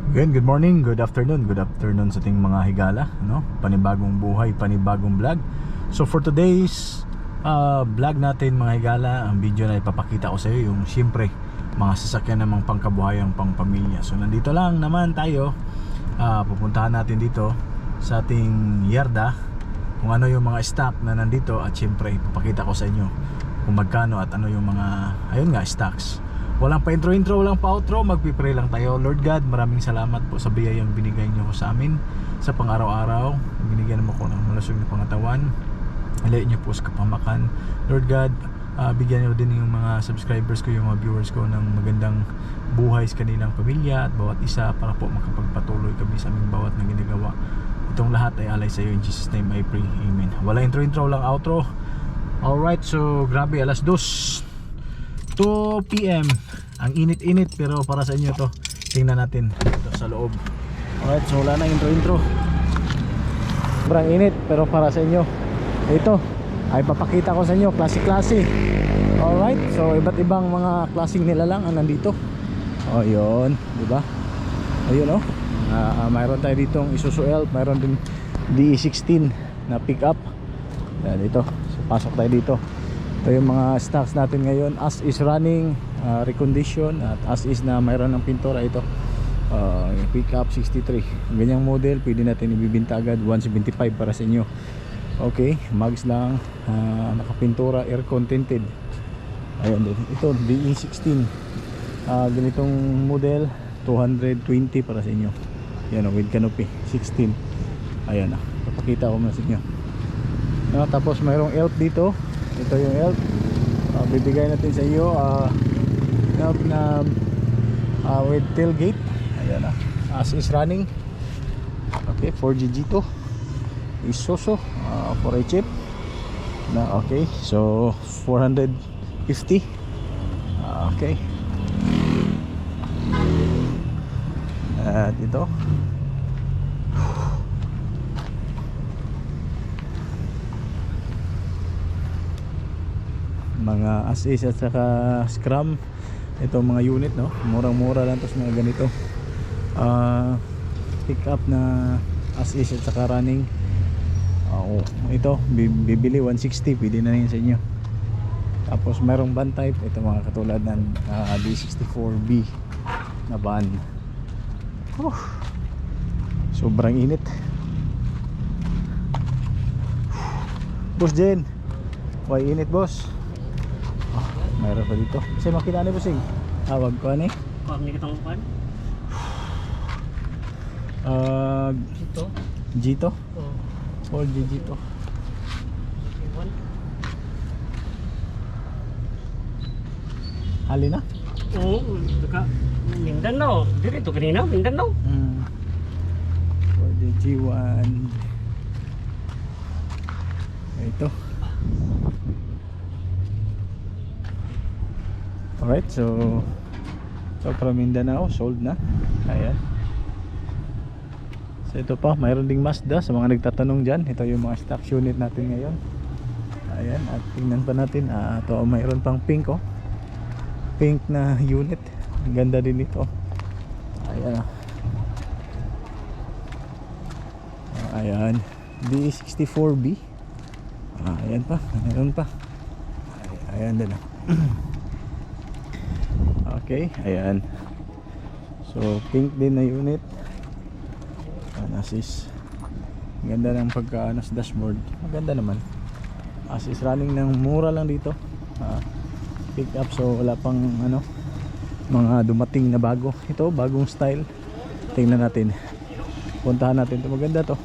Again, good morning, good afternoon sa ating mga higala, no? Panibagong buhay, panibagong vlog. So for today's vlog natin mga higala, ang video na ipapakita ko sa iyo yung siyempre mga sasakyan namang pangkabuhayang pang pamilya. So nandito lang naman tayo, pupuntahan natin dito sa ating yarda kung ano yung mga stock na nandito, at siyempre ipapakita ko sa inyo kung magkano at ano yung mga, ayun nga, stocks. Walang pa intro, walang pa outro, magpipray lang tayo. Lord God, maraming salamat po sa biyayang binigay niyo ko sa amin sa pang-araw-araw. Binigyan mo ko ng malusog na pangatawan, alayin niyo po sa kapamakan. Lord God, bigyan niyo din yung mga subscribers ko, yung mga viewers ko ng magandang buhay sa kanilang pamilya at bawat isa, para po makapagpatuloy kami sa aming bawat na ginagawa. Itong lahat ay alay sa iyo, in Jesus name I pray, amen. Wala intro, walang outro. Alright, so grabe, alas 2 PM. Ang init-init, pero para sa inyo to. Tingnan natin dito sa loob. Alright, so wala na intro. Sobrang init, pero para sa inyo ito ay papakita ko sa inyo, klase-klase. Alright, so iba't ibang mga klaseng nilalang ang nandito. O yun, diba? Ayun o, mayroon tayo ditong Isuzu Elf, mayroon din DE16 na pick up. Yan, dito, so pasok tayo dito. Ito yung mga stocks natin ngayon, as is running, recondition, at as is na mayroon ng pintura. Ito pickup 63, ganyang model, pwede natin ibibinta agad 175 para sa inyo. Okay, mags lang, nakapintura, air contented. Ayun din, ito DE16, ganitong model 220 para sa inyo. Yan o, with canopy 16. Ayan na, papakita ko na sa inyo. Tapos mayroong elf dito. Ito yung elf, bibigay natin sa iyo, elf na with tailgate. Ayan na, as is running. Okay, 4GG to Isuzu, for a chip na. Okay, so 450. Okay, at ito mga as is at saka scrum. Ito mga unit, no, murang-mura lang to sa mga ganito, pick up na as is at saka running. Ito bibili 160, pwede na rin sa inyo. Tapos mayroong van type, ito mga katulad ng D64B na van. Sobrang init. Boss Jen, why init boss? Mayroon pa dito. Kasi makita ni Busing. Tawag ko ani. Pag ni kitang pan. Gito. Gito? Oh. 4G Gito. Hali na? Oo, dekat Mindanao. Dito kanina, Mindanao. 4G G1. Ito. Alright, so from Mindanao, sold na. Ayan. So ito pa, mayroon ding Mazda sa mga nagtatanong dyan. Ito yung mga stock unit natin ngayon. Ayan, at tingnan pa natin. Ito, mayroon pang pink, oh. Pink na unit. Ang ganda din ito. Ayan. Ayan, D64B. Ayan pa, mayroon pa. Ayan din, oh. Okay, ayan. So pink din na unit. Assist. Ganda ng pagka sa dashboard. Maganda naman. Assist running ng mura lang dito. Pick up, so wala pang ano, mga dumating na bago. Ito bagong style. Tingnan natin. Puntahan natin 'to. Maganda 'to.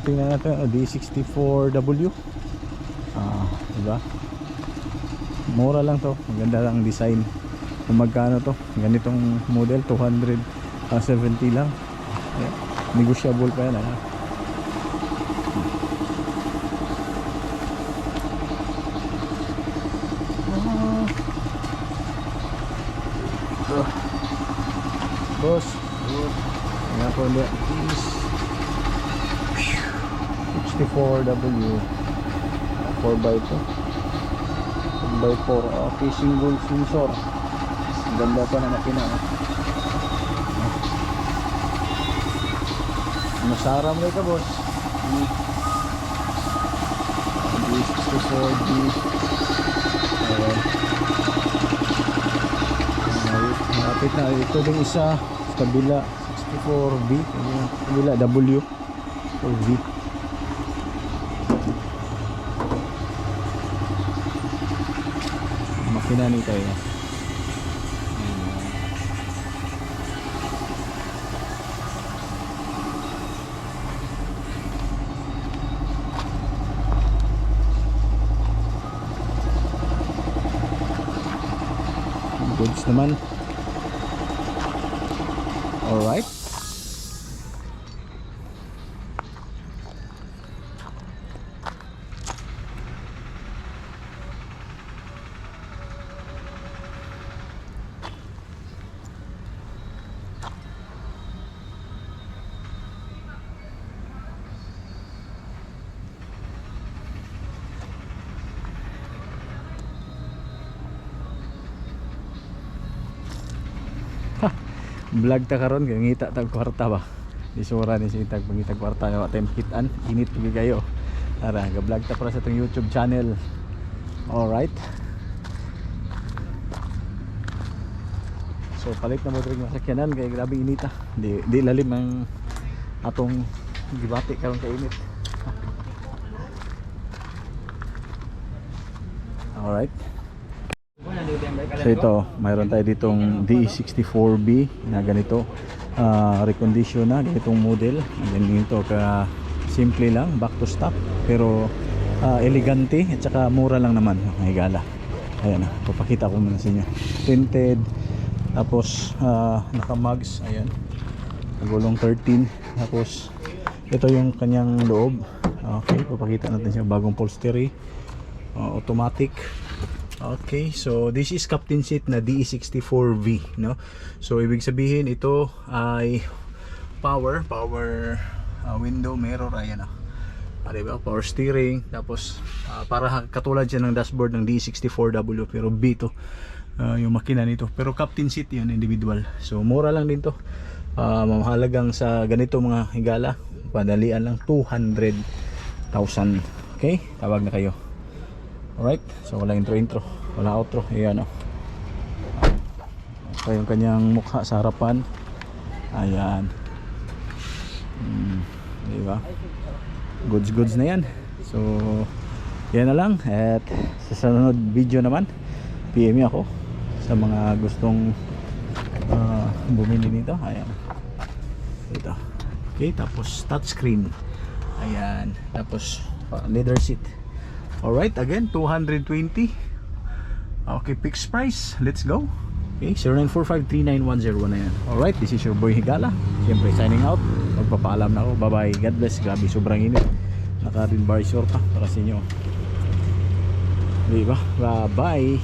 Tingnan natin, D64W. Diba? Mura lang 'to. Maganda lang design. Kung magkano to, ganitong model 270 lang. Ayan. Negotiable pa yan. Boss, nga po ulit, please. 64W 4x2 4x4, okay, single sensor. Ganda pa na makina, Masara mo ka boss. D64B. Malapit na. Ito din isa sa kabila 64B. Kabila W or V. Makina ni tayo. Goods naman. Alright. Vlog ta karon kay ngita tag kwarta ba. Isura ni si tag pangitag kwarta nga time kitan, init pigi kayo. Ara, ga-vlog ta para sa tong YouTube channel. All right. So palit na mo diri masakyanan kay grabe inita. Di lalim ang atong gibati karon kay init. All right. So ito, mayroon tayo ditong DE64B na ganito, recondition na, ganitong model. Ganito ka simple lang, back to stock, pero elegante at saka mura lang naman mga higala. Ayan, papakita ko muna sa inyo. Tinted, tapos naka mugs, ayan, nagulong 13, tapos ito yung kanyang loob. Okay, papakita natin siya, bagong upholstery, automatic. Okay, so this is captain seat na DE64V, no? So ibig sabihin ito ay power window mirror, ayan ah. Diba? Power steering, tapos para katulad siya ng dashboard ng DE64W, pero B to yung makina nito. Pero captain seat yun, individual. So mura lang din to. Mamahalagang sa ganito mga higala, padalian lang 200,000. Okay, tawag na kayo. Alright, so wala intro, wala outro. Ayan o. Ito yung kanyang mukha sa harapan. Ayan. Diba? Goods na yan. So yan na lang. At sa sunod video naman, PM ako sa mga gustong bumili nito. Ayan. Ito. Okay, tapos touchscreen. Ayan. Tapos leather seat. Alright, again 220. Okay, fixed price. Let's go. Okay, 09453911 na yan. Alright, this is your boy Higala. Siyempre signing out. Magpapaalam na ako. Bye bye. God bless. Grabe, sobrang init. Naka-rin bar short pa para sa inyo. Diba? Bye bye.